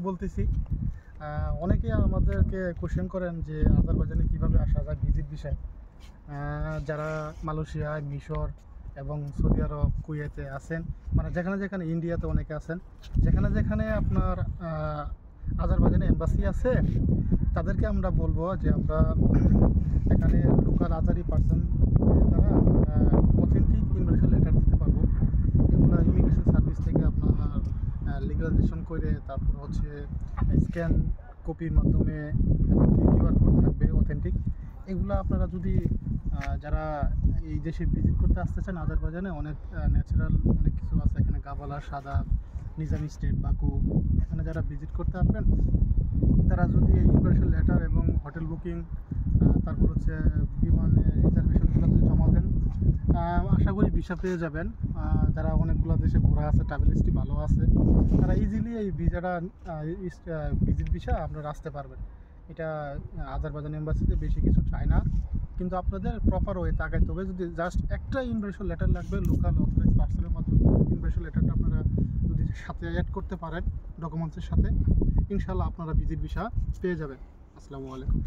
বলতেছি অনেকে আমাদেরকে কোশ্চেন করেন যে আজারবাইজানে কিভাবে আসা যায় ভিজিট বিষয়। যারা মালয়েশিয়া, মিশর এবং সৌদি আরব, কুয়েতে আছেন, মানে যেখানে যেখানে, ইন্ডিয়াতে অনেকে আছেন, যেখানে যেখানে আপনার আজারবাইজানে এম্বাসি আছে, তাদেরকে আমরা বলবো যে আমরা এখানে লোকাল আজারি পার্সন দ্বারা অথেন্টিক ইনভিটেশন লেটার দিতে পারবো। এগুলো ইমিগ্রেশন সার্ভিস থেকে আপনার লিগালাইজেশন করে, তারপর হচ্ছে স্ক্যান কপির মাধ্যমে, এমনকি কিউআর কোড থাকবে অথেন্টিক। এগুলো আপনারা যদি যারা এই দেশে ভিজিট করতে আসতে চান, আজারবাইজানে অনেক ন্যাচারাল অনেক কিছু আছে এখানে, গাবালা, সাদা, নিজামি স্টেট, বাকু, এখানে যারা ভিজিট করতে আসবেন তারা যদি এই ইনভিটেশন লেটার এবং হোটেল বুকিং, তারপর হচ্ছে বিমানে রিজার্ভেশনগুলো যদি জমা দেন, আশা করি ভিসা পেয়ে যাবেন। যারা অনেকগুলো দেশে ঘোরা আছে, ট্রাভেল হিস্ট্রি ভালো আছে, তারা ইজিলি এই ভিসাটা ভিজিট ভিসা আপনারা আসতে পারবেন। এটা আজারবাইজান এম্বাসিতে বেশি কিছু চায় না, কিন্তু আপনাদের প্রপার ওয়ে তাকাইতে হবে। যদি জাস্ট একটা ইনভিটেশন লেটার লাগবে, লোকাল অথরাইজ পার্সনের মাধ্যমে ইনভিটেশন লেটারটা আপনারা যদি সাথে অ্যাড করতে পারেন ডকুমেন্টসের সাথে, ইনশাল্লাহ আপনারা ভিজিট ভিসা পেয়ে যাবেন। আসসালামু আলাইকুম।